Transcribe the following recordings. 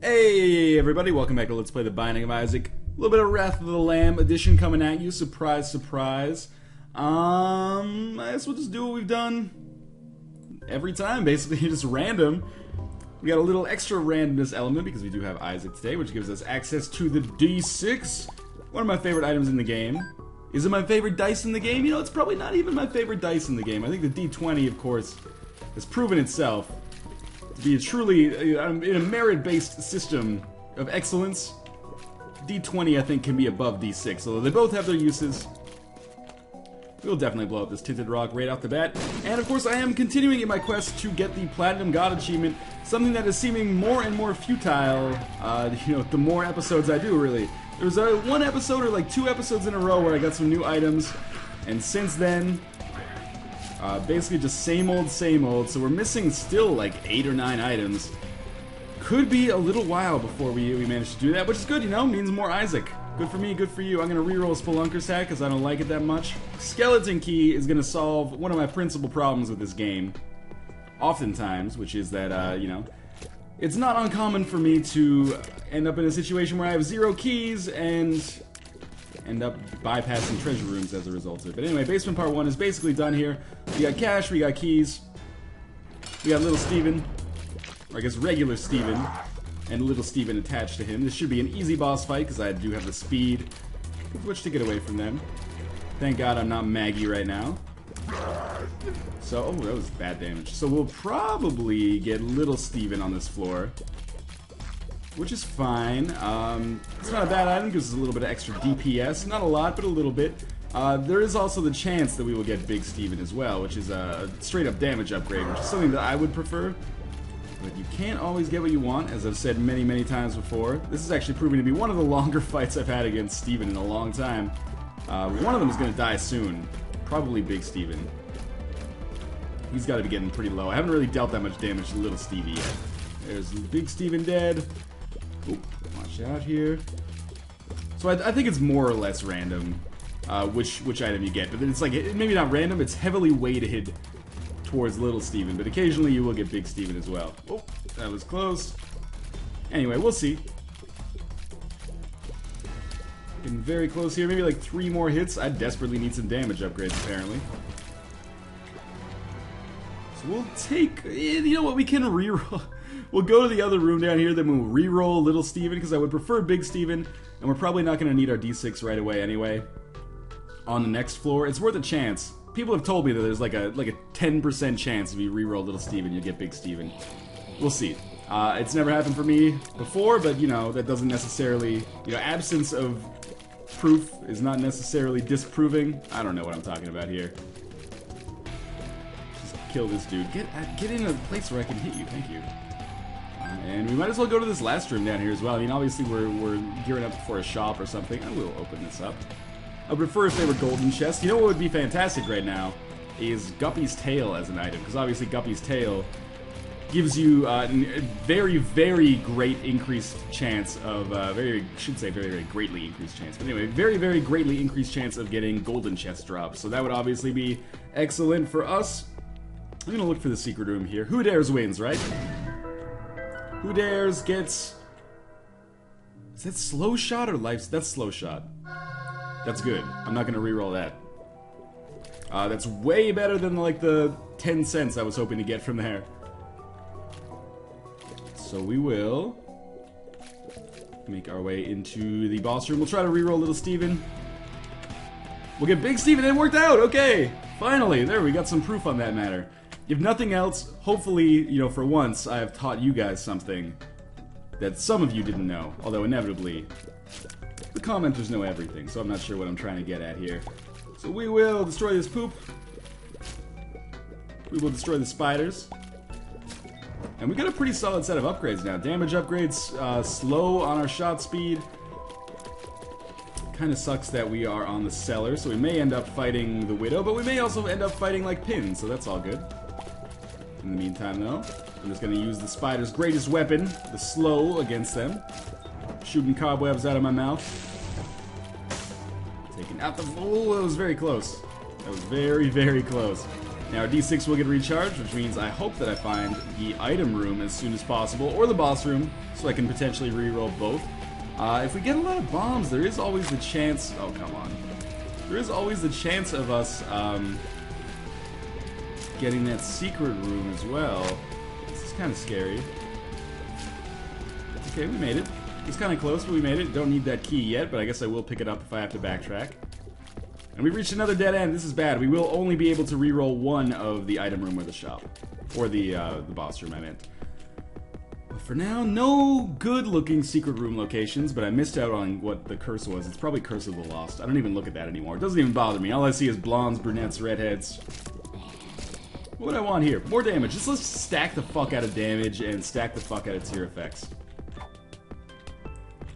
Hey everybody, welcome back to Let's Play The Binding of Isaac. A little bit of Wrath of the Lamb edition coming at you. Surprise, surprise. I guess we'll just do what we've done every time, basically, just random. We got a little extra randomness element because we do have Isaac today, which gives us access to the D6. One of my favorite items in the game. Is it my favorite dice in the game? You know, it's probably not even my favorite dice in the game. I think the D20, of course, has proven itself to be a truly, in a merit-based system of excellence. D20, I think, can be above D6, although they both have their uses. We'll definitely blow up this Tinted Rock right off the bat. And, of course, I am continuing in my quest to get the Platinum God achievement, something that is seeming more and more futile, the more episodes I do, really. There was one episode, or like 2 episodes in a row, where I got some new items, and since then, basically just same old, so we're missing still like 8 or 9 items. Could be a little while before we manage to do that, which is good, you know, means more Isaac. Good for me, good for you. I'm gonna reroll Spelunker's Hat because I don't like it that much. Skeleton Key is gonna solve one of my principal problems with this game, oftentimes, which is that, it's not uncommon for me to end up in a situation where I have 0 keys and end up bypassing treasure rooms as a result of it. But anyway, basement part 1 is basically done here. We got cash, we got keys, we got little Steven, or I guess regular Steven, and little Steven attached to him. This should be an easy boss fight because I do have the speed with which to get away from them. Thank God I'm not Maggie right now. So, oh, that was bad damage. So we'll probably get little Steven on this floor, which is fine. It's not a bad item because it's a little bit of extra DPS. Not a lot, but a little bit. There is also the chance that we will get Big Steven as well, which is a straight-up damage upgrade, which is something that I would prefer. But you can't always get what you want, as I've said many, many times before. This is actually proving to be one of the longer fights I've had against Steven in a long time. One of them is going to die soon. Probably Big Steven. He's got to be getting pretty low. I haven't really dealt that much damage to little Stevie yet. There's Big Steven dead. Oh, watch out here. So I think it's more or less random which item you get. But then it's like, maybe not random, it's heavily weighted towards little Steven. But occasionally you will get Big Steven as well. Oh, that was close. Anyway, we'll see. Getting very close here. Maybe like 3 more hits. I desperately need some damage upgrades, apparently. So we'll take... You know what? We can reroll... We'll go to the other room down here, then we'll re-roll Little Steven, because I would prefer Big Steven, and we're probably not going to need our D6 right away anyway. On the next floor, it's worth a chance. People have told me that there's like a 10% chance if you re-roll Little Steven, you get Big Steven. We'll see. It's never happened for me before, but, that doesn't necessarily... absence of proof is not necessarily disproving. I don't know what I'm talking about here. Just kill this dude. Get in a place where I can hit you, thank you. And we might as well go to this last room down here as well. I mean, obviously we're gearing up for a shop or something. I will open this up. I would prefer if they were golden chests. You know what would be fantastic right now is Guppy's Tail as an item. Because obviously Guppy's Tail gives you a very, very great increased chance of... very greatly increased chance. But anyway, very, very greatly increased chance of getting golden chest drops. So that would obviously be excellent for us. I'm going to look for the secret room here. Who dares wins, right? Who dares gets... Is that slow shot or life? That's slow shot. That's good. I'm not gonna reroll that. That's way better than like the 10 cents I was hoping to get from there. So we will make our way into the boss room. We'll try to reroll Little Steven. We'll get Big Steven. It worked out. Okay, finally. There, we got some proof on that matter. If nothing else, hopefully, for once, I have taught you guys something that some of you didn't know. Although, inevitably, the commenters know everything, so I'm not sure what I'm trying to get at here. So we will destroy this poop. We will destroy the spiders. And we got a pretty solid set of upgrades now. Damage upgrades, slow on our shot speed. Kind of sucks that we are on the cellar, so we may end up fighting the Widow, but we may also end up fighting like Pin, so that's all good. In the meantime, though, I'm just going to use the spider's greatest weapon, the slow, against them. Shooting cobwebs out of my mouth. Taking out the... Oh, that was very close. That was very, very close. Now our D6 will get recharged, which means I hope that I find the item room as soon as possible, or the boss room, so I can potentially reroll both. If we get a lot of bombs, there is always the chance... Oh, come on. There is always the chance of us getting that secret room as well. This is kind of scary. Okay, we made it. It's kind of close, but we made it. Don't need that key yet, but I guess I will pick it up if I have to backtrack. And we've reached another dead end. This is bad. We will only be able to reroll one of the item room or the shop. Or the boss room, I meant. But for now, no good-looking secret room locations, but I missed out on what the curse was. It's probably Curse of the Lost. I don't even look at that anymore. It doesn't even bother me. All I see is blondes, brunettes, redheads. What do I want here? More damage. Just let's stack the fuck out of damage and stack the fuck out of tier effects.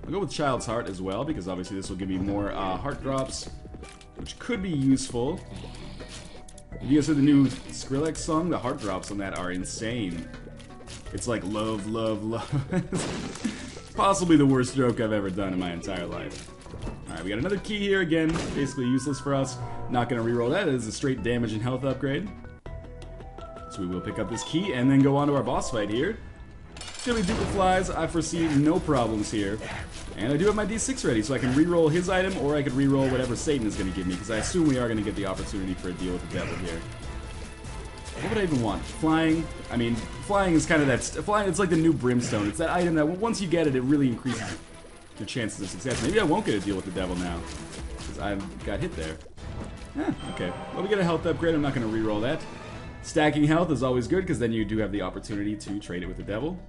I'll go with Child's Heart as well, because obviously this will give me more heart drops, which could be useful. Have you guys heard the new Skrillex song? The heart drops on that are insane. It's like love, love, love. Possibly the worst joke I've ever done in my entire life. Alright, we got another key here again. Basically useless for us. Not gonna reroll that. It is a straight damage and health upgrade. So we will pick up this key and then go on to our boss fight here. It's gonna be Duke of Flies. I foresee no problems here. And I do have my D6 ready, so I can reroll his item, or I could reroll whatever Satan is gonna give me, because I assume we are gonna get the opportunity for a deal with the devil here. What would I even want? Flying? I mean, flying is kind of that... Flying, it's like the new Brimstone. It's that item that once you get it, it really increases your chances of success. Maybe I won't get a deal with the devil now, because I got hit there. Okay. Well, we get a health upgrade. I'm not gonna reroll that. Stacking health is always good, because then you do have the opportunity to trade it with the devil.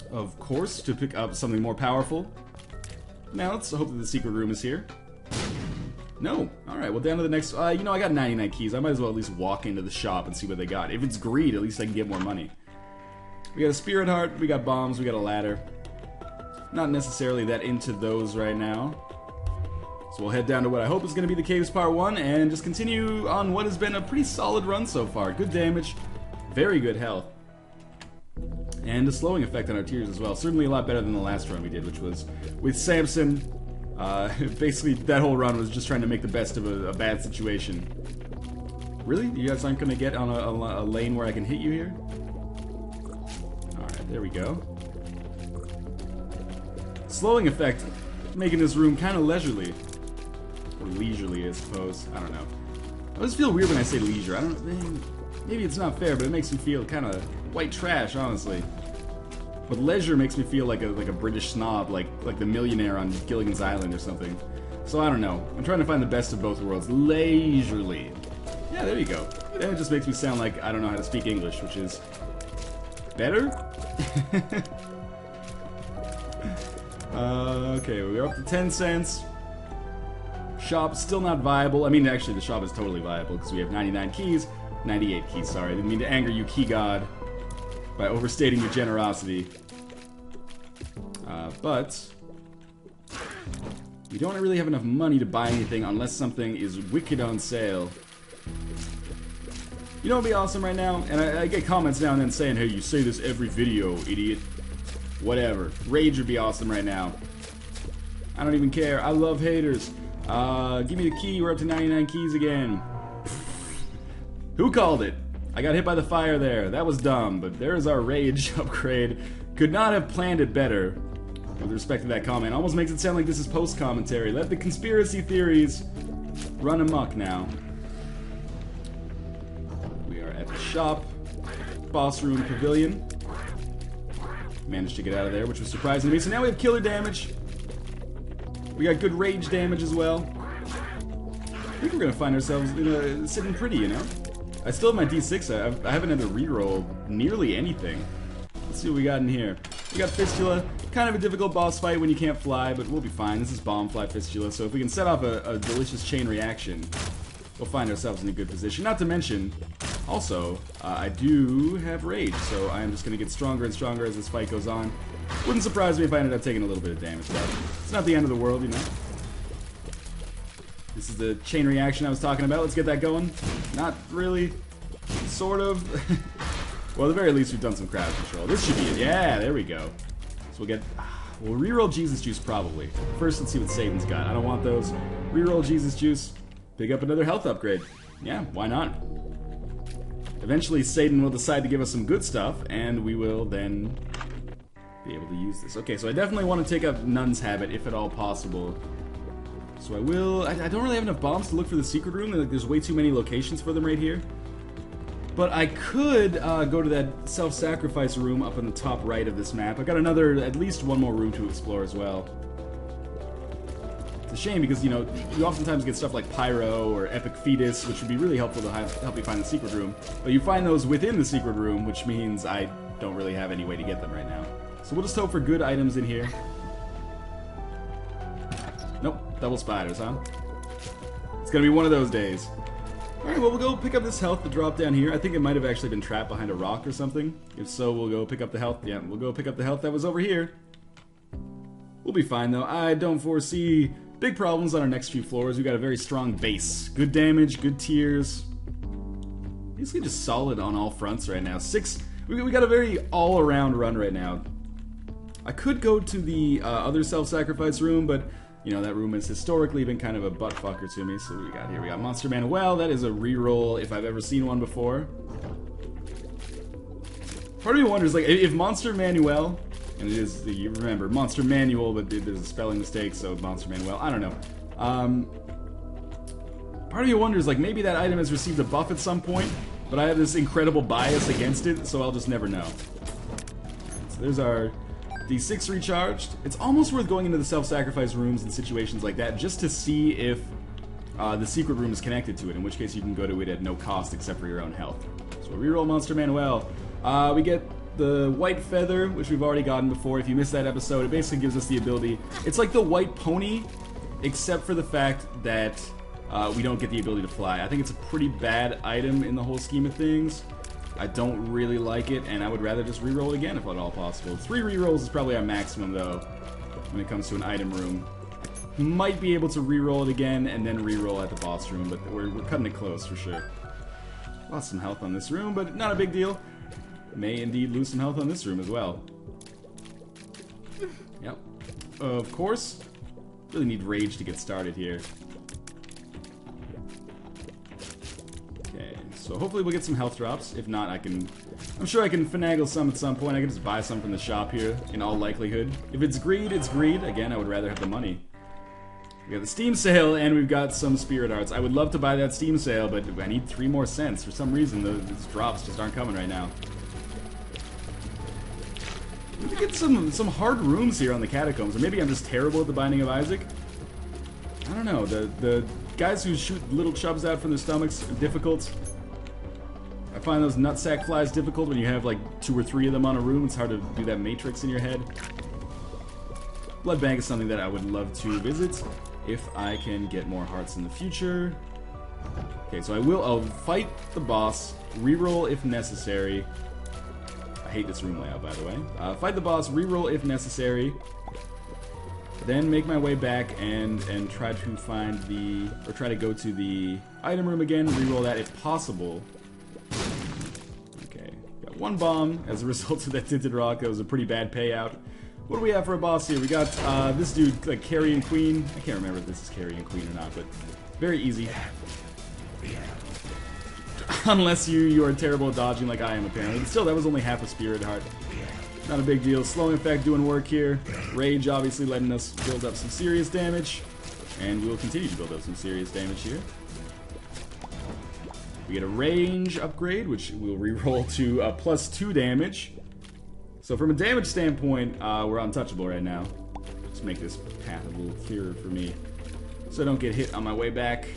Of course, to pick up something more powerful. Now, let's hope that the secret room is here. No. Alright, well, down to the next... you know, I got 99 keys. I might as well at least walk into the shop and see what they got. If it's greed, at least I can get more money. We got a Spirit Heart, we got bombs, we got a ladder. Not necessarily that into those right now. So we'll head down to what I hope is going to be the Caves Part 1 and just continue on what has been a pretty solid run so far. Good damage, very good health. And a slowing effect on our tears as well. Certainly a lot better than the last run we did, which was with Samson. Basically, that whole run was just trying to make the best of a bad situation. Really? You guys aren't going to get on a lane where I can hit you here? Alright, there we go. Slowing effect, making this room kind of leisurely. Or leisurely, I suppose. I don't know. I always feel weird when I say leisure. I don't know. Maybe it's not fair, but it makes me feel kind of white trash, honestly. But leisure makes me feel like a British snob, like the millionaire on Gilligan's Island or something. So I don't know. I'm trying to find the best of both worlds. Leisurely. Yeah, there you go. Then it just makes me sound like I don't know how to speak English, which is better. Okay, we're up to 10 cents. Shop still not viable. I mean, actually, the shop is totally viable because we have 99 keys. 98 keys, sorry. I didn't mean to anger you, Key God, by overstating your generosity. But we don't really have enough money to buy anything unless something is wicked on sale. You know what would be awesome right now? And I get comments now and then saying, hey, you say this every video, idiot. Whatever. Rage would be awesome right now. I don't even care. I love haters. Give me the key. We're up to 99 keys again. Who called it? I got hit by the fire there. That was dumb, but there is our rage upgrade. Could not have planned it better. With respect to that comment. Almost makes it sound like this is post-commentary. Let the conspiracy theories run amok now. We are at the shop. Boss room pavilion. Managed to get out of there, which was surprising to me. So now we have killer damage. We got good rage damage as well. I think we're going to find ourselves sitting pretty, you know? I still have my D6. I haven't had to reroll nearly anything. Let's see what we got in here. We got Fistula. Kind of a difficult boss fight when you can't fly, but we'll be fine. This is Bomb Fly Fistula, so if we can set off a delicious chain reaction, we'll find ourselves in a good position. Not to mention, also, I do have Rage, so I am just going to get stronger and stronger as this fight goes on. Wouldn't surprise me if I ended up taking a little bit of damage, but it's not the end of the world, you know? This is the chain reaction I was talking about. Let's get that going. Not really. Sort of. Well, at the very least, we've done some crowd control. This should be it. Yeah, there we go. So we'll reroll Jesus Juice probably. First, let's see what Satan's got. I don't want those. Reroll Jesus Juice. Pick up another health upgrade. Yeah, why not? Eventually Satan will decide to give us some good stuff, and we will then be able to use this. Okay, so I definitely want to take up Nun's Habit, if at all possible. So I will... I don't really have enough bombs to look for the secret room. Like, there's way too many locations for them right here. But I could go to that self-sacrifice room up in the top right of this map. I got at least one more room to explore as well. It's a shame because, you know, you oftentimes get stuff like Pyro or Epic Fetus, which would be really helpful to help you find the secret room. But you find those within the secret room, which means I don't really have any way to get them right now. So we'll just hope for good items in here. Nope, double spiders, huh? It's gonna be one of those days. Alright, well, we'll go pick up this health to drop down here. I think it might have actually been trapped behind a rock or something. If so, we'll go pick up the health. Yeah, we'll go pick up the health that was over here. We'll be fine, though. I don't foresee big problems on our next few floors. We've got a very strong base. Good damage, good tiers. Basically just solid on all fronts right now. We got a very all-around run right now. I could go to the other self-sacrifice room, but... you know, that room has historically been kind of a buttfucker to me. So what we got here? We got Monster Manuel. That is a reroll if I've ever seen one before. Part of me wonders, like, if Monster Manuel, and it is, you remember, Monster Manual, but there's a spelling mistake, so Monster Manuel, I don't know. Part of me wonders, like, maybe that item has received a buff at some point, but I have this incredible bias against it, so I'll just never know. So there's our... D6 recharged. It's almost worth going into the self-sacrifice rooms in situations like that just to see if the secret room is connected to it, in which case you can go to it at no cost except for your own health. So reroll Monster Manuel. We get the White Feather, which we've already gotten before. If you missed that episode, it basically gives us the ability... it's like the White Pony, except for the fact that we don't get the ability to fly. I think it's a pretty bad item in the whole scheme of things. I don't really like it, and I would rather just reroll it again if at all possible. 3 rerolls is probably our maximum, though, when it comes to an item room. Might be able to reroll it again, and then reroll at the boss room, but we're cutting it close for sure. Lost some health on this room, but not a big deal. May indeed lose some health on this room as well. Yep. Of course. Really need rage to get started here. So hopefully we'll get some health drops. If not, I'm sure I can finagle some at some point. I can just buy some from the shop here, in all likelihood. If it's greed, it's greed. Again, I would rather have the money. We got the Steam sale, and we've got some Spirit Arts. I would love to buy that Steam sale, but I need 3 more cents. For some reason, those drops just aren't coming right now. We could get some hard rooms here on the Catacombs, or maybe I'm just terrible at the Binding of Isaac. I don't know. The guys who shoot little chubs out from their stomachs are difficult. I find those nutsack flies difficult when you have like 2 or 3 of them on a room. It's hard to do that matrix in your head. Blood Bank is something that I would love to visit if I can get more hearts in the future. Okay, so I'll fight the boss, reroll if necessary. I hate this room layout, by the way. Fight the boss, reroll if necessary. Then make my way back and try to find try to go to the item room again, reroll that if possible. Okay, got 1 bomb as a result of that Tinted Rock. That was a pretty bad payout. What do we have for a boss here? We got this dude, like Carrion Queen. I can't remember if this is Carrion Queen or not, but very easy. Unless you are terrible at dodging like I am, apparently. But still, that was only half a Spirit Heart. Not a big deal. Slow Infect doing work here. Rage obviously letting us build up some serious damage. And we will continue to build up some serious damage here. We get a range upgrade, which we'll reroll to +2 damage. So from a damage standpoint, we're untouchable right now. Just make this path a little clearer for me, so I don't get hit on my way back.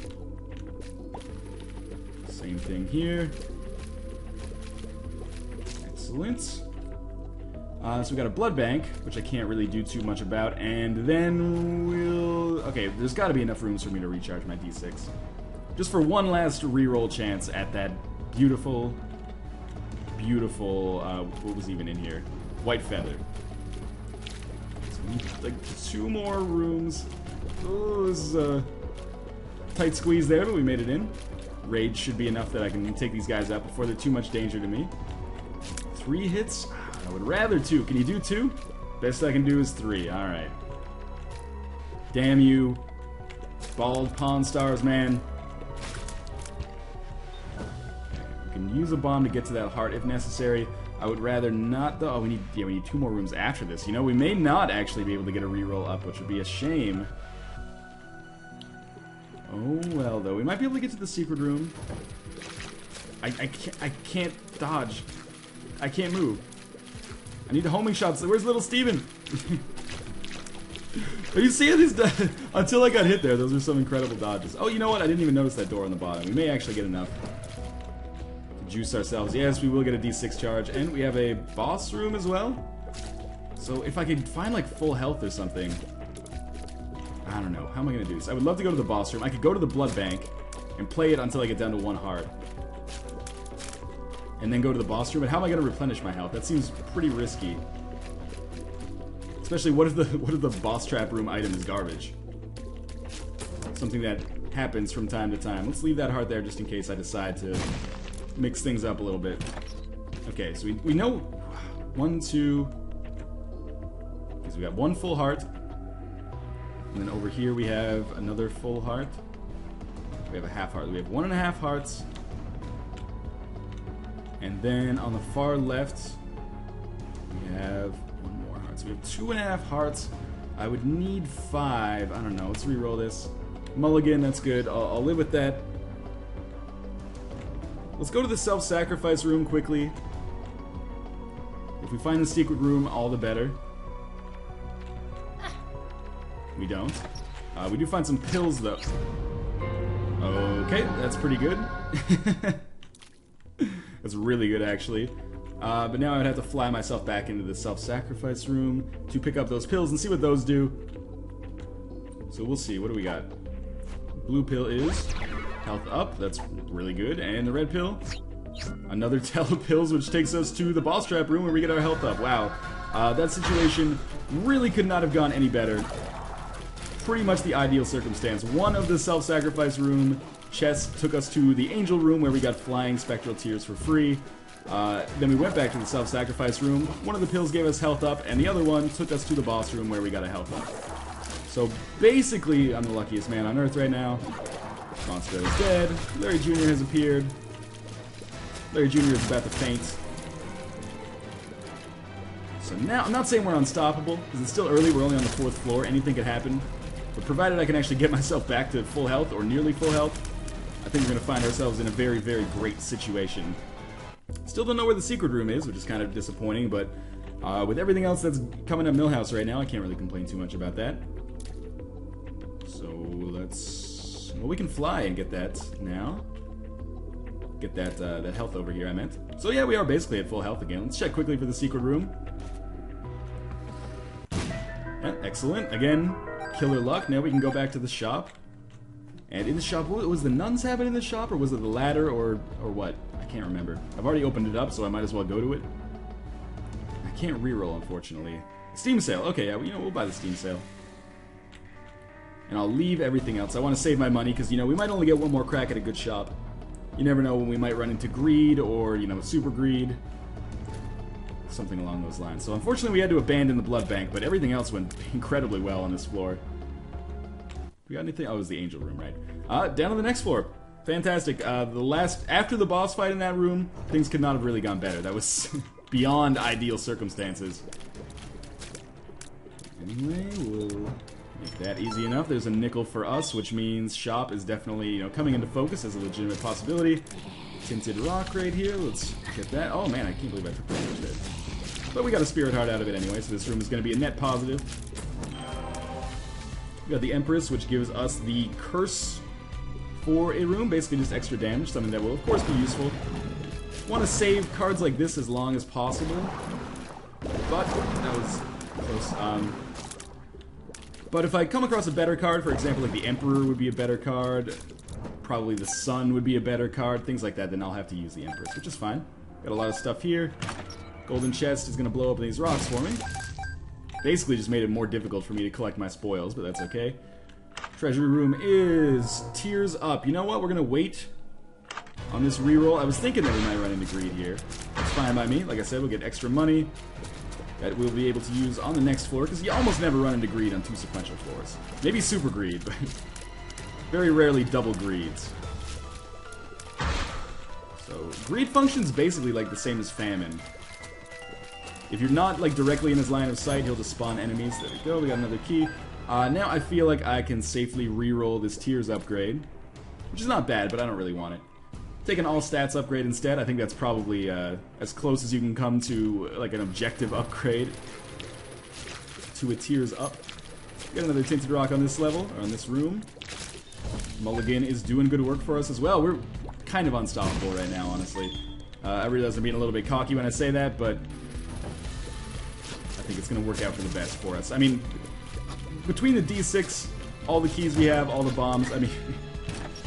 Same thing here. Excellent. So we got a blood bank, which I can't really do too much about, and then we'll... okay, there's got to be enough rooms for me to recharge my D6. Just for one last reroll chance at that beautiful, what was even in here? White Feather. So we need, like, 2 more rooms. Oh, this is a tight squeeze there, but we made it in. Rage should be enough that I can take these guys out before they're too much danger to me. 3 hits? I would rather 2. Can you do 2? Best I can do is 3. Alright. Damn you. Bald Pawn Stars, man. We can can use a bomb to get to that heart if necessary. I would rather not, though. Oh, we need 2 more rooms after this. You know, we may not actually be able to get a reroll up, which would be a shame. Oh, well, though. We might be able to get to the secret room. I can't dodge. I can't move. I need a homing shot. So where's little Steven? Are you seeing these? Until I got hit there, those are some incredible dodges. Oh, you know what? I didn't even notice that door on the bottom. We may actually get enough to juice ourselves. Yes, we will get a D6 charge. And we have a boss room as well. So if I could find, like, full health or something. I don't know. How am I going to do this? I would love to go to the boss room. I could go to the blood bank and play it until I get down to 1 heart. And then go to the boss room. But how am I going to replenish my health? That seems pretty risky. Especially, what if the boss trap room item is garbage? Something that happens from time to time. Let's leave that heart there just in case I decide to mix things up a little bit. Okay, so we know 1, 2. Because we got 1 full heart. And then over here we have another full heart. We have a half heart. We have 1.5 hearts. And then on the far left, we have 1 more heart. So we have 2.5 hearts. I would need 5. I don't know. Let's re-roll this. Mulligan, that's good. I'll live with that. Let's go to the self-sacrifice room quickly. If we find the secret room, all the better. We don't. We do find some pills, though. Okay, that's pretty good. That's really good, actually. But now I would have to fly myself back into the self-sacrifice room to pick up those pills and see what those do. So we'll see. What do we got? Blue pill is health up. That's really good. And the red pill, another tell of pills, which takes us to the boss trap room where we get our health up. Wow. That situation really could not have gone any better. Pretty much the ideal circumstance. One of the self-sacrifice room chests took us to the angel room where we got flying spectral tears for free. Then we went back to the self-sacrifice room. One of the pills gave us health up, and the other one took us to the boss room where we got a health up. So basically, I'm the luckiest man on Earth right now. Monster is dead. Larry Jr. has appeared. Larry Jr. is about to faint. So now, I'm not saying we're unstoppable, because it's still early, we're only on the 4th floor, anything could happen. But provided I can actually get myself back to full health, or nearly full health, I think we're going to find ourselves in a very, very great situation. Still don't know where the secret room is, which is kind of disappointing, but with everything else that's coming up Millhouse right now, I can't really complain too much about that. So let's... Well, we can fly and get that now. Get that, that health over here, I meant. So yeah, we are basically at full health again. Let's check quickly for the secret room. Yeah, excellent. Again, killer luck. Now we can go back to the shop. And in the shop, was the nuns have it in the shop, or was it the ladder, or what? I can't remember. I've already opened it up, so I might as well go to it. I can't reroll, unfortunately. Steam sale. Okay, yeah, you know, we'll buy the Steam sale. And I'll leave everything else. I want to save my money, because, you know, we might only get 1 more crack at a good shop. You never know when we might run into greed, or, you know, super greed. Something along those lines. So unfortunately we had to abandon the blood bank, but everything else went incredibly well on this floor. We got anything? Oh, it was the angel room, right? Down to the next floor. Fantastic. After the boss fight in that room, things could not have really gone better. That was beyond ideal circumstances. Anyway, we'll make that easy enough. There's a nickel for us, which means shop is definitely, you know, coming into focus as a legitimate possibility. Tinted rock right here. Let's get that. Oh man, I can't believe I took that much there. But we got a spirit heart out of it anyway, so this room is going to be a net positive. We got the Empress, which gives us the curse for a room, basically just extra damage, something that will of course be useful. Want to save cards like this as long as possible, but that was close. But if I come across a better card, for example, like the Emperor would be a better card, probably the Sun would be a better card, things like that, then I'll have to use the Empress, which is fine. Got a lot of stuff here. Golden chest is going to blow up these rocks for me. Basically just made it more difficult for me to collect my spoils, but that's okay. Treasury room is tears up. You know what? We're going to wait on this reroll. I was thinking that we might run into greed here. That's fine by me. Like I said, we'll get extra money that we'll be able to use on the next floor, because you almost never run into greed on 2 sequential floors. Maybe super greed, but very rarely double greeds. So, greed functions basically like the same as famine. If you're not like directly in his line of sight, he'll just spawn enemies. There we go, we got another key. Now I feel like I can safely reroll this Tears upgrade, which is not bad, but I don't really want it. Take an all stats upgrade instead. I think that's probably as close as you can come to like an objective upgrade to a Tears up. Got another Tinted Rock on this level, or on this room. Mulligan is doing good work for us as well. We're kind of unstoppable right now, honestly. I realize I'm being a little bit cocky when I say that, but I think it's going to work out for the best for us. I mean, between the D6, all the keys we have, all the bombs, I mean,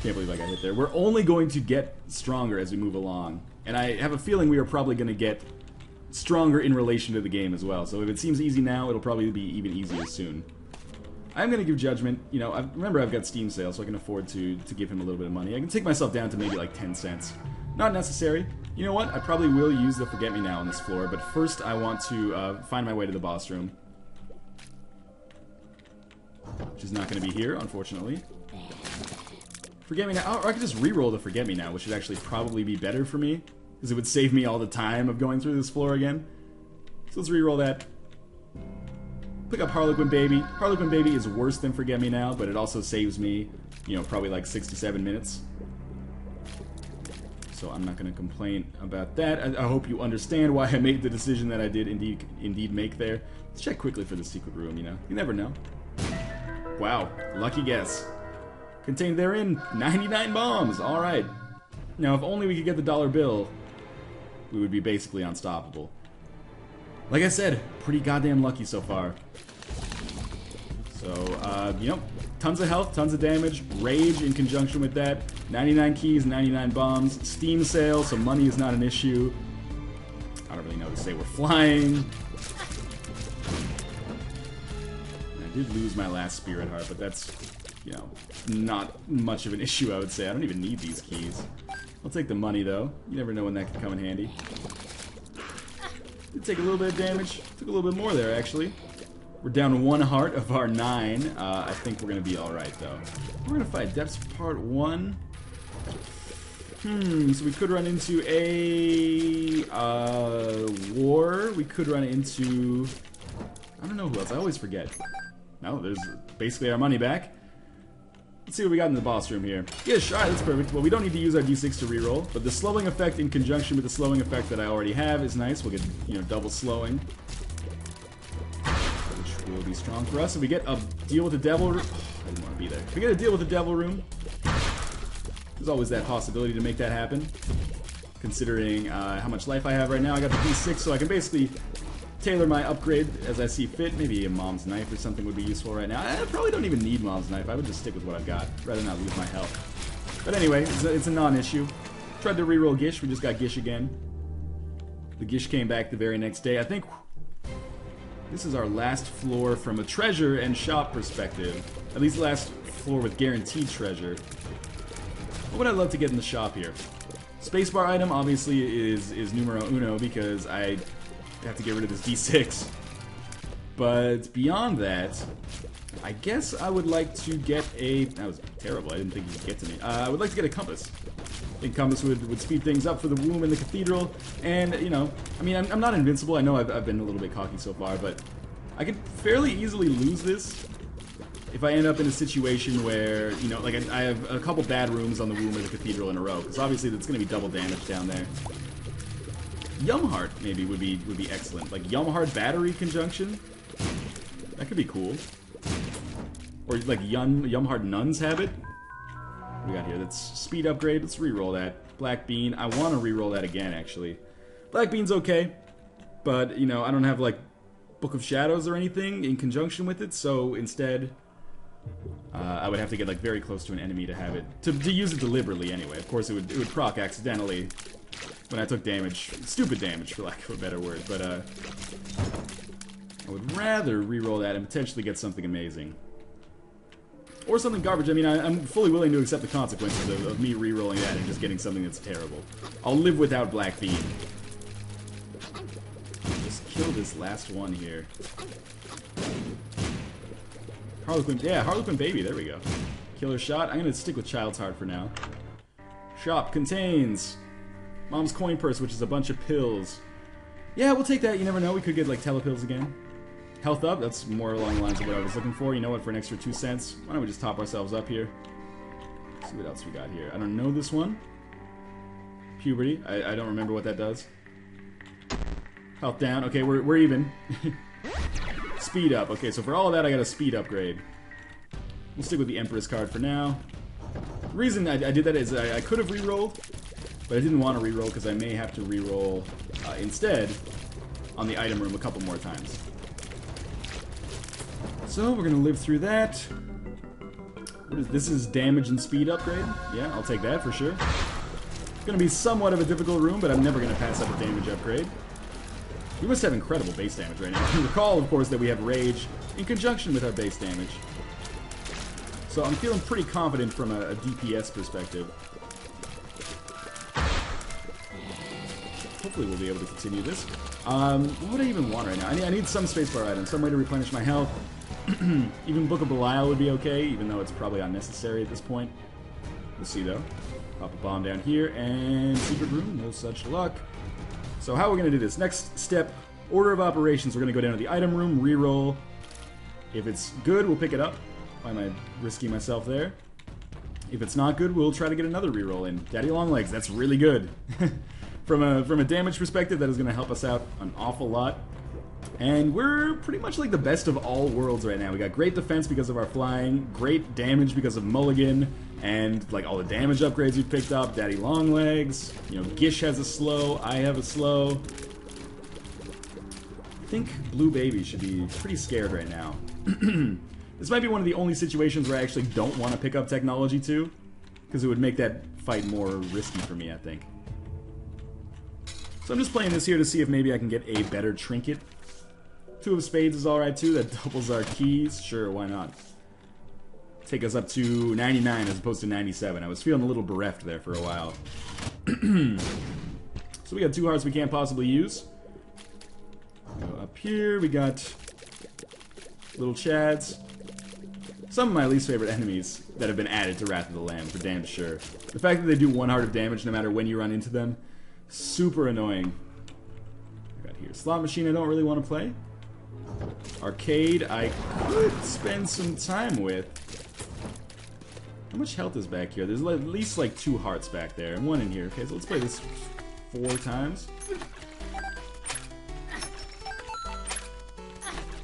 can't believe I got hit there. We're only going to get stronger as we move along. And I have a feeling we are probably going to get stronger in relation to the game as well. So if it seems easy now, it'll probably be even easier soon. I'm going to give Judgment, you know, remember I've got Steam sale, so I can afford to give him a little bit of money. I can take myself down to maybe like 10 cents. Not necessary. You know what? I probably will use the Forget Me Now on this floor, but first I want to find my way to the boss room. Which is not going to be here, unfortunately. Forget Me Now. Or I could just re-roll the Forget Me Now, which would actually probably be better for me, because it would save me all the time of going through this floor again. So let's re-roll that. Pick up Harlequin Baby. Harlequin Baby is worse than Forget Me Now, but it also saves me, you know, probably like 67 minutes. So I'm not going to complain about that. I hope you understand why I made the decision that I did indeed make there. Let's check quickly for the secret room, you know. You never know. Wow, lucky guess. Contained therein, 99 bombs. Alright. Now, if only we could get the dollar bill, we would be basically unstoppable. Like I said, pretty goddamn lucky so far. So, you know, tons of health, tons of damage, rage in conjunction with that, 99 keys, 99 bombs, Steam sale, so money is not an issue. I don't really know what to say. We're flying. I did lose my last Spirit Heart, but that's, you know, not much of an issue, I would say. I don't even need these keys. I'll take the money, though. You never know when that could come in handy. Did take a little bit of damage. Took a little bit more there, actually. We're down 1 heart of our 9. I think we're going to be alright, though. We're going to fight Depths Part 1. So we could run into a war. We could run into... I don't know who else. I always forget. No, there's basically our money back. Let's see what we got in the boss room here. Gish, alright, that's perfect. Well, we don't need to use our D6 to reroll, but the slowing effect in conjunction with the slowing effect that I already have is nice. We'll get, you know, double slowing, which will be strong for us. If we get a deal with the devil room... I didn't want to be there. If we get a deal with the devil room, there's always that possibility to make that happen. Considering how much life I have right now, I got the D6, so I can basically tailor my upgrade as I see fit. Maybe a Mom's Knife or something would be useful right now. I probably don't even need Mom's Knife. I would just stick with what I've got, rather than not lose my health. But anyway, it's a non-issue. Tried to reroll Gish. We just got Gish again. The Gish came back the very next day. I think this is our last floor from a treasure and shop perspective. At least last floor with guaranteed treasure. What would I love to get in the shop here? Spacebar item obviously is numero uno because I have to get rid of this D6. But beyond that, I guess I would like to get a... That was terrible. I didn't think you could get to me. I would like to get a compass. I think compass would speed things up for the womb and the cathedral. And, you know, I mean, I'm not invincible. I know I've been a little bit cocky so far, but I could fairly easily lose this if I end up in a situation where, you know, like I have a couple bad rooms on the womb of the cathedral in a row. Because obviously that's going to be double damage down there. Yumheart maybe would be excellent. Like Yumheart battery conjunction. That could be cool. Or like Yumheart Nun's Habit. What we got here? That's speed upgrade. Let's re-roll that. Black Bean. I want to re-roll that again, actually. Black Bean's okay. But, you know, I don't have like Book of Shadows or anything in conjunction with it. So instead, I would have to get like very close to an enemy to have it. To use it deliberately anyway. Of course, it would proc accidentally when I took damage. Stupid damage, for lack of a better word. But, I would rather re-roll that and potentially get something amazing. Or something garbage. I mean, I'm fully willing to accept the consequences of me re-rolling that and just getting something that's terrible. I'll live without Black Bean. Just kill this last one here. Harlequin, yeah, Harlequin Baby, there we go. Killer Shot. I'm gonna stick with Child's Heart for now. Shop contains Mom's coin purse, which is a bunch of pills. Yeah, we'll take that. You never know. We could get, like, telepills again. Health up. That's more along the lines of what I was looking for. You know what? For an extra 2 cents, why don't we just top ourselves up here? Let's see what else we got here. I don't know this one. Puberty. I don't remember what that does. Health down. Okay, we're even. Speed up. Okay, so for all of that, I got a speed upgrade. We'll stick with the Empress card for now. The reason I did that is I could have re-rolled, but I didn't want to re-roll because I may have to re-roll instead on the item room a couple more times. So we're going to live through that. What is, this is damage and speed upgrade. Yeah, I'll take that for sure. It's going to be somewhat of a difficult room, but I'm never going to pass up a damage upgrade. We must have incredible base damage right now. Recall, of course, that we have Rage in conjunction with our base damage. So I'm feeling pretty confident from a DPS perspective. Hopefully we'll be able to continue this. What would I even want right now? I need some spacebar items, some way to replenish my health. Even Book of Belial would be okay, even though it's probably unnecessary at this point. We'll see, though. Pop a bomb down here, and secret room, no such luck. So how are we going to do this? Next step, order of operations. We're going to go down to the item room, reroll. If it's good, we'll pick it up. Why am I risking myself there? If it's not good, we'll try to get another reroll in. Daddy Longlegs, that's really good. From a damage perspective, that is going to help us out an awful lot. And we're pretty much like the best of all worlds right now. We got great defense because of our flying, great damage because of Mulligan, and like all the damage upgrades we've picked up. Daddy Longlegs, you know, Gish has a slow, I have a slow. I think Blue Baby should be pretty scared right now. This might be one of the only situations where I actually don't want to pick up technology too, because it would make that fight more risky for me, I think. So I'm just playing this here to see if maybe I can get a better trinket. Two of Spades is alright too, that doubles our keys. Sure, why not? Take us up to 99 as opposed to 97. I was feeling a little bereft there for a while. So we got 2 hearts we can't possibly use. Go up here, we got little Chads. Some of my least favorite enemies that have been added to Wrath of the Lamb, for damn sure. The fact that they do 1 heart of damage no matter when you run into them, super annoying. I got here Slot Machine I don't really want to play. Arcade I could spend some time with. How much health is back here? There's at least like 2 hearts back there and 1 in here. Okay, so let's play this 4 times.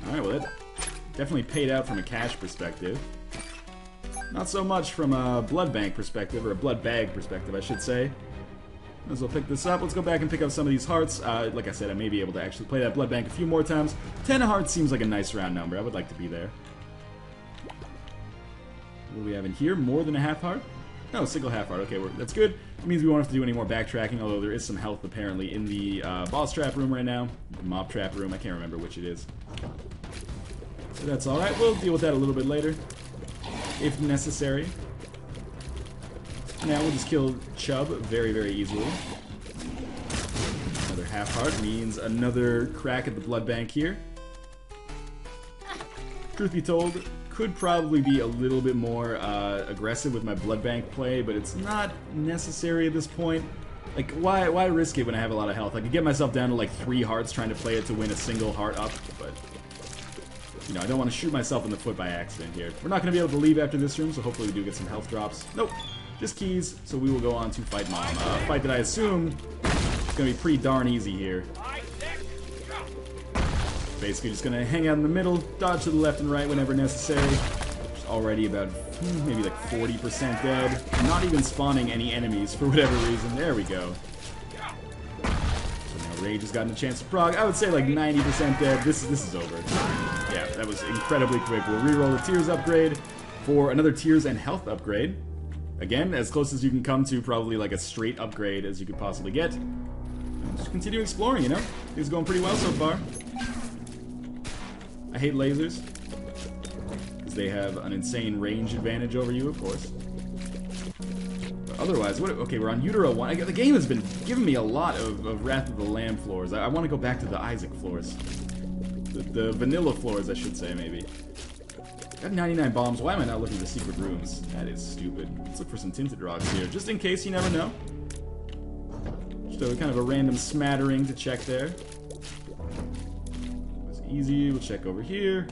Alright, well that definitely paid out from a cash perspective. Not so much from a blood bank perspective, or a blood bag perspective, I should say. Might as well pick this up. Let's go back and pick up some of these hearts. Like I said, I may be able to actually play that blood bank a few more times. 10 hearts seems like a nice round number. I would like to be there. What do we have in here? More than a half heart? No, single half heart. Okay, that's good. It means we won't have to do any more backtracking, although there is some health apparently in the boss trap room right now. The mob trap room. I can't remember which it is. So that's alright. We'll deal with that a little bit later, if necessary. Now we'll just kill Chubb very, very easily. Another half heart means another crack at the blood bank here. Truth be told, could probably be a little bit more aggressive with my blood bank play, but it's not necessary at this point. Like, why risk it when I have a lot of health? I could get myself down to like 3 hearts trying to play it to win a single heart up, but you know, I don't want to shoot myself in the foot by accident here. We're not going to be able to leave after this room, so hopefully we do get some health drops. Nope. Just keys, so we will go on to fight Mom. A fight that I assume is going to be pretty darn easy here. Basically just going to hang out in the middle, dodge to the left and right whenever necessary. Just already about maybe like 40% dead. Not even spawning any enemies for whatever reason. There we go. So now Rage has gotten a chance to prog. I would say like 90% dead. This is over. Yeah, that was incredibly quick. We'll reroll the Tears upgrade for another Tears and Health upgrade. Again, as close as you can come to probably like a straight upgrade as you could possibly get. And just continue exploring, you know? Things are going pretty well so far. I hate lasers, because they have an insane range advantage over you, of course. But otherwise, okay, we're on Utero 1. The game has been giving me a lot of Wrath of the Lamb floors. I want to go back to the Isaac floors. The vanilla floors, I should say, maybe. Got 99 bombs. Why am I not looking for secret rooms? That is stupid. Let's look for some tinted rocks here, just in case. You never know. So kind of a random smattering to check there. It's easy. We'll check over here.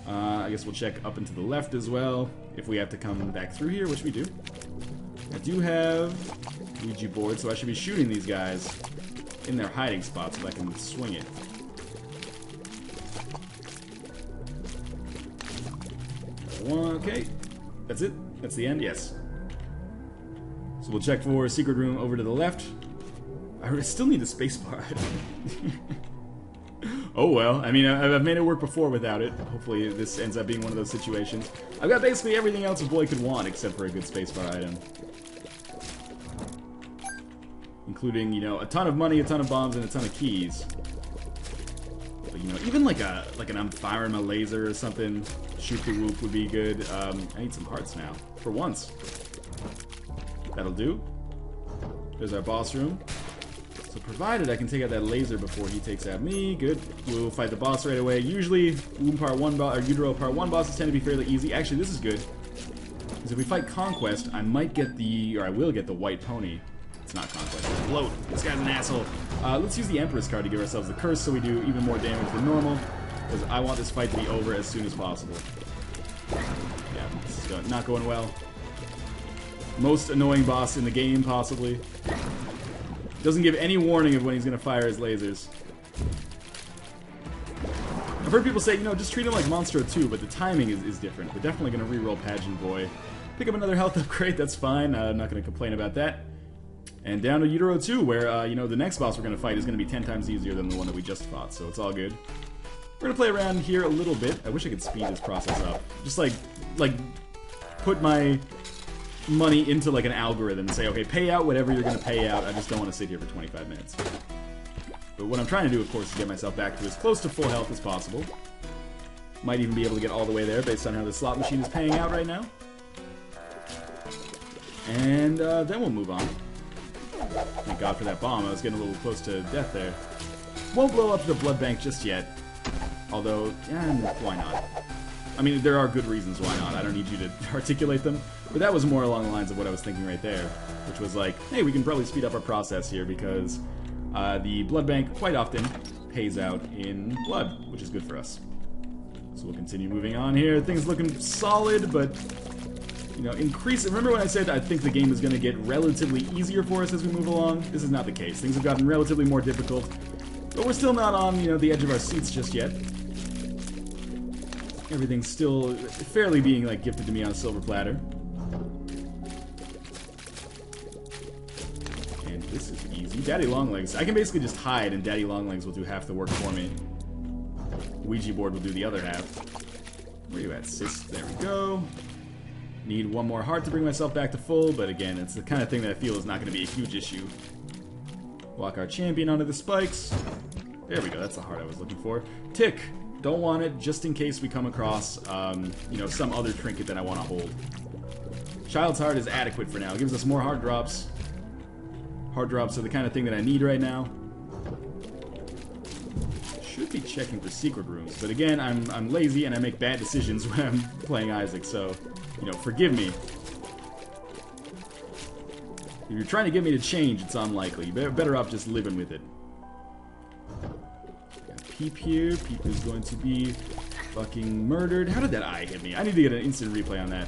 I guess we'll check up and to the left as well, if we have to come back through here, which we do. I do have Ouija board, so I should be shooting these guys in their hiding spots so I can swing it. Okay, that's it. That's the end, yes. So we'll check for secret room over to the left. I still need the spacebar. Oh well, I mean, I've made it work before without it. Hopefully this ends up being one of those situations. I've got basically everything else a boy could want except for a good spacebar item. Including, you know, a ton of money, a ton of bombs, and a ton of keys. But, you know, even like an I'm firing my laser or something, shoot the whoop would be good. I need some hearts now, for once. That'll do. There's our boss room. So provided I can take out that laser before he takes out me, good. We'll fight the boss right away. Usually, Womb Part 1 boss, or Utero Part 1 bosses tend to be fairly easy. Actually, this is good. Because if we fight Conquest, I might get the, or I will get the white pony. It's not Conquest, it's Bloat. This guy's an asshole. Let's use the Empress card to give ourselves the curse so we do even more damage than normal. Because I want this fight to be over as soon as possible. Yeah, this is not going well. Most annoying boss in the game, possibly. Doesn't give any warning of when he's going to fire his lasers. I've heard people say, you know, just treat him like Monstro 2, but the timing is different. We're definitely going to re-roll Pageant Boy. Pick up another health upgrade, that's fine. I'm not going to complain about that. And down to Utero 2, where, you know, the next boss we're going to fight is going to be 10 times easier than the one that we just fought, so it's all good. We're going to play around here a little bit. I wish I could speed this process up. Just, like put my money into like an algorithm and say, okay, pay out whatever you're going to pay out. I just don't want to sit here for 25 minutes. But what I'm trying to do, of course, is get myself back to as close to full health as possible. Might even be able to get all the way there based on how the slot machine is paying out right now. And then we'll move on. Thank God for that bomb. I was getting a little close to death there. Won't blow up the blood bank just yet. Although, yeah, why not? I mean, there are good reasons why not. I don't need you to articulate them. But that was more along the lines of what I was thinking right there. Which was like, hey, we can probably speed up our process here because the blood bank quite often pays out in blood, which is good for us. So we'll continue moving on here. Things looking solid, but, you know, increase. Remember when I said I think the game is going to get relatively easier for us as we move along? This is not the case. Things have gotten relatively more difficult. But we're still not on, you know, the edge of our seats just yet. Everything's still fairly being, like, gifted to me on a silver platter. And this is easy. Daddy Longlegs. I can basically just hide, and Daddy Longlegs will do half the work for me. Ouija board will do the other half. Where are you at, sis? There we go. Need one more heart to bring myself back to full, but again, it's the kind of thing that I feel is not going to be a huge issue. Walk our champion onto the spikes. There we go, that's the heart I was looking for. Tick. Don't want it, just in case we come across, you know, some other trinket that I want to hold. Child's heart is adequate for now. It gives us more heart drops. Heart drops are the kind of thing that I need right now. Should be checking for secret rooms, but again, I'm lazy and I make bad decisions when I'm playing Isaac, so, you know, forgive me. If you're trying to get me to change, it's unlikely. You're better off just living with it. Peep here. Peep is going to be fucking murdered. How did that eye hit me? I need to get an instant replay on that.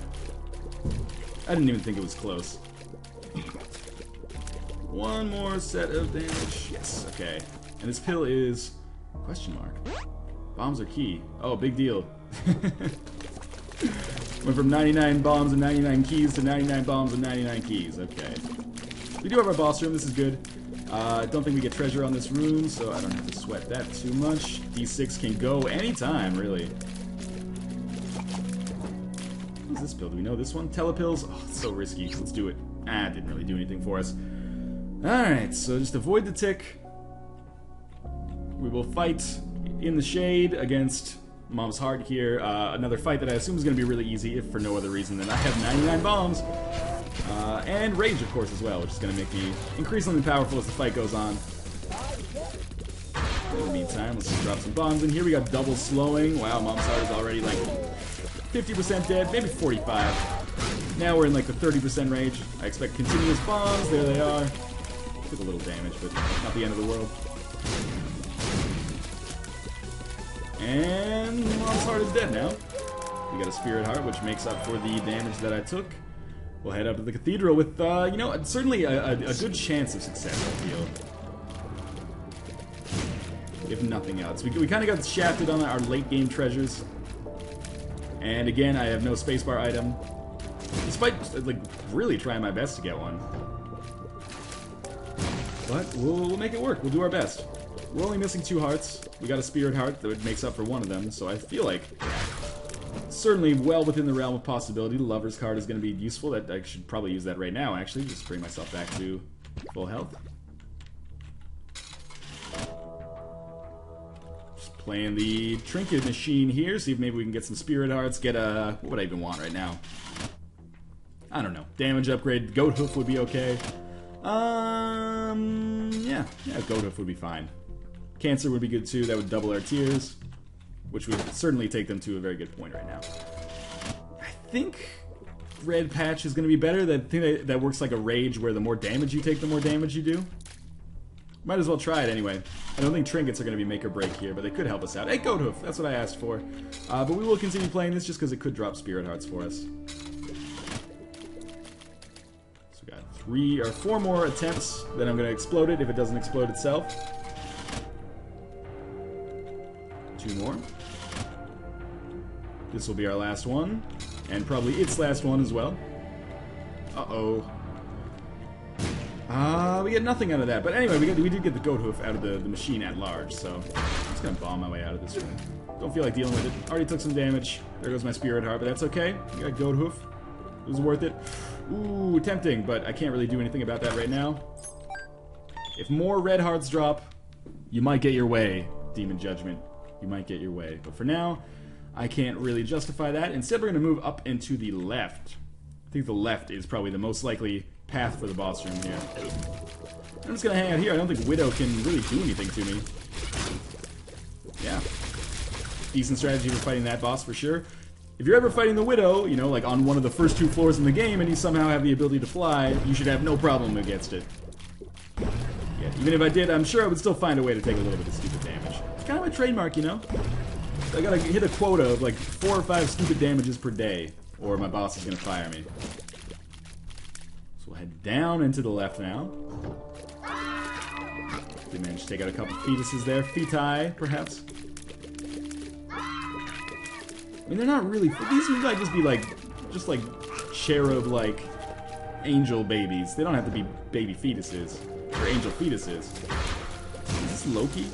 I didn't even think it was close. One more set of damage. Yes, okay. And this pill is... question mark. Bombs are key. Oh, big deal. Went from 99 bombs and 99 keys to 99 bombs and 99 keys. Okay. We do have our boss room. This is good. I don't think we get treasure on this room, so I don't have to sweat that too much. D6 can go anytime, really. What's this pill? Do we know this one? Telepills? Oh, it's so risky. Let's do it. Ah, it didn't really do anything for us. Alright, so just avoid the tick. We will fight in the shade against Mom's Heart here. Another fight that I assume is going to be really easy, if for no other reason than I have 99 bombs. And Rage, of course, as well, which is going to make me increasingly powerful as the fight goes on. In the meantime, let's just drop some bombs in here. We got double slowing. Wow, Mom's Heart is already like 50% dead, maybe 45. Now we're in like the 30% range. I expect continuous bombs. There they are. Took a little damage, but not the end of the world. And Mom's Heart is dead now. We got a Spirit Heart, which makes up for the damage that I took. We'll head up to the Cathedral with, you know, certainly a good chance of success, I feel. If nothing else. We kind of got shafted on our late game treasures. And again, I have no spacebar item. Despite, like, really trying my best to get one. But we'll make it work. We'll do our best. We're only missing 2 hearts. We got a Spirit Heart that makes up for one of them, so I feel like certainly well within the realm of possibility. The Lover's card is going to be useful. That I should probably use that right now, actually. Just bring myself back to full health. Just playing the Trinket machine here. See if maybe we can get some Spirit Hearts. Get a... what would I even want right now? I don't know. Damage upgrade. Goat Hoof would be okay. Yeah, Goat Hoof would be fine. Cancer would be good too. That would double our tiers, which would certainly take them to a very good point right now. I think Red Patch is going to be better. That works like a rage, where the more damage you take, the more damage you do. Might as well try it anyway. I don't think Trinkets are going to be make or break here, but they could help us out. Hey, Goat Hoof, that's what I asked for. But we will continue playing this just because it could drop Spirit Hearts for us. 3 or 4 more attempts, then I'm going to explode it if it doesn't explode itself. 2 more. This will be our last one, and probably its last one as well. Uh-oh. We get nothing out of that, but anyway, we did get the Goat Hoof out of the machine at large, so I'm just going to bomb my way out of this room. Don't feel like dealing with it. Already took some damage. There goes my Spirit Heart, but that's okay. We got Goat Hoof. It was worth it. Ooh, tempting, but I can't really do anything about that right now. If more red hearts drop, you might get your way, Demon Judgment. You might get your way. But for now, I can't really justify that. Instead, we're going to move up and to the left. I think the left is probably the most likely path for the boss room here. I'm just going to hang out here. I don't think Widow can really do anything to me. Yeah. Decent strategy for fighting that boss for sure. If you're ever fighting the Widow, you know, like on one of the first 2 floors in the game, and you somehow have the ability to fly, you should have no problem against it. Yeah, even if I did, I'm sure I would still find a way to take a little bit of stupid damage. It's kind of my trademark, you know? I gotta hit a quota of like 4 or 5 stupid damages per day, or my boss is gonna fire me. So we'll head down and to the left now. Did manage to take out a couple fetuses there. Feti, perhaps. I mean, they're not really... these might just be like... just like cherub-like angel babies. They don't have to be baby fetuses. Or angel fetuses. Is this Loki?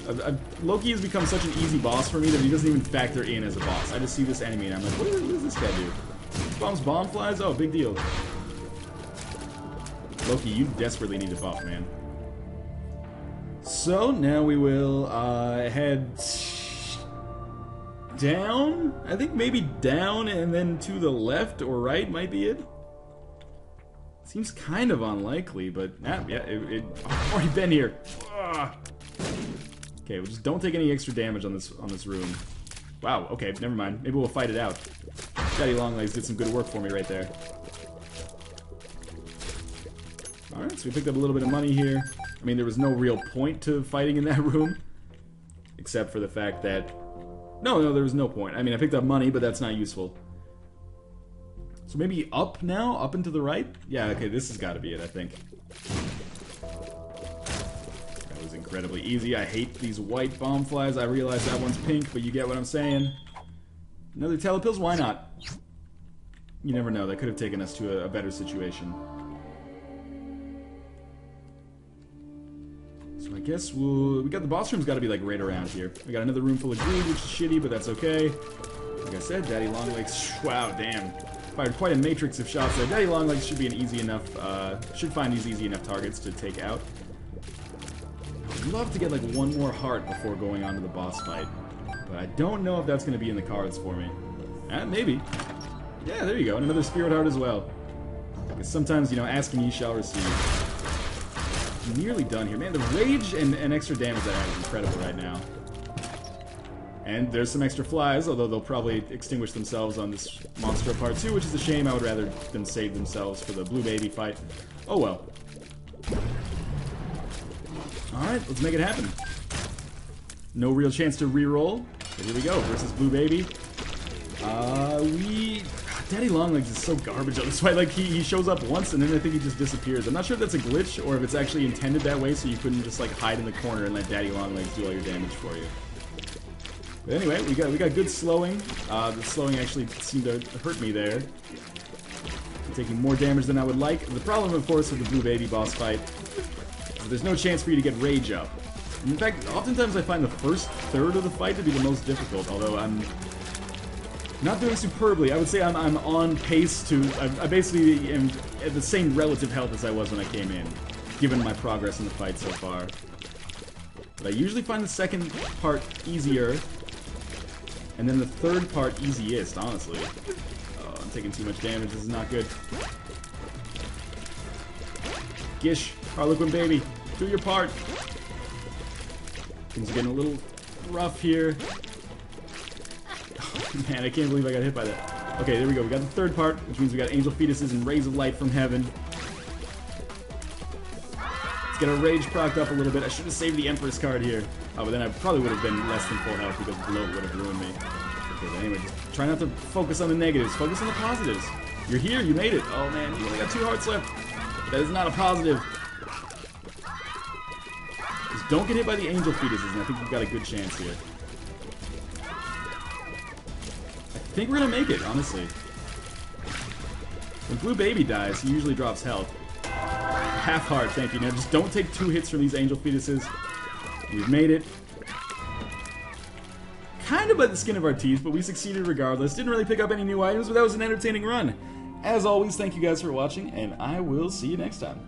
Loki has become such an easy boss for me that he doesn't even factor in as a boss. I just see this enemy and I'm like, what does this guy do? Bombs bomb flies? Oh, big deal. Loki, you desperately need a buff, man. So, now we will head... down? I think maybe down and then to the left or right might be it. Seems kind of unlikely, but yeah, I've already been here. Ugh. Okay, well, just don't take any extra damage on this room. Wow, okay, never mind. Maybe we'll fight it out. Daddy Longlegs did some good work for me right there. Alright, so we picked up a little bit of money here. I mean, there was no real point to fighting in that room, except for the fact that... No, there was no point. I mean, I picked up money, but that's not useful. So maybe up now? Up and to the right? Yeah, okay, this has got to be it, I think. That was incredibly easy. I hate these white bomb flies. I realize that one's pink, but you get what I'm saying. Another Telepills? Why not? You never know. That could have taken us to a better situation. So I guess we got the boss room's got to be like right around here. We got another room full of greed, which is shitty, but that's okay. Like I said, Daddy Longlegs. Wow, damn. Fired quite a matrix of shots there. Daddy Longlegs should be an easy enough, should find these easy enough targets to take out. I'd love to get like one more heart before going on to the boss fight, but I don't know if that's going to be in the cards for me. Maybe. Yeah, there you go, and another Spirit Heart as well. Because sometimes, you know, asking ye shall receive. I'm nearly done here. Man, the rage and extra damage I have is incredible right now. And there's some extra flies, although they'll probably extinguish themselves on this monster part 2, which is a shame. I would rather them save themselves for the blue baby fight. Oh well. Alright, let's make it happen. No real chance to reroll, but here we go, versus blue baby. Daddy Longlegs is so garbage on this fight. Like, he shows up once and then I think he just disappears. I'm not sure if that's a glitch or if it's actually intended that way so you couldn't just like hide in the corner and let Daddy Longlegs do all your damage for you. But anyway, we got good slowing. The slowing actually seemed to hurt me there. I'm taking more damage than I would like. The problem, of course, with the blue baby boss fight is there's no chance for you to get rage up. And in fact, oftentimes I find the first third of the fight to be the most difficult, although I'm not doing superbly. I would say I'm on pace to... I basically am at the same relative health as I was when I came in, given my progress in the fight so far. But I usually find the second part easier, and then the third part easiest, honestly. Oh, I'm taking too much damage. This is not good. Gish, Harlequin baby, do your part. Things are getting a little rough here. Oh, man, I can't believe I got hit by that. Okay, there we go. We got the third part, which means we got angel fetuses and rays of light from heaven. Let's get our rage procced up a little bit. I should have saved the Empress card here. Oh, but then I probably would have been less than full health because bloat would have ruined me. Okay, but anyway, just try not to focus on the negatives. Focus on the positives. You're here. You made it. Oh, man. You only got 2 hearts left. That is not a positive. Just don't get hit by the angel fetuses, and I think you've got a good chance here. I think we're going to make it, honestly. When blue baby dies, he usually drops health. Half heart, thank you. Now just don't take 2 hits from these angel fetuses. We've made it. Kind of by the skin of our teeth, but we succeeded regardless. Didn't really pick up any new items, but that was an entertaining run. As always, thank you guys for watching, and I will see you next time.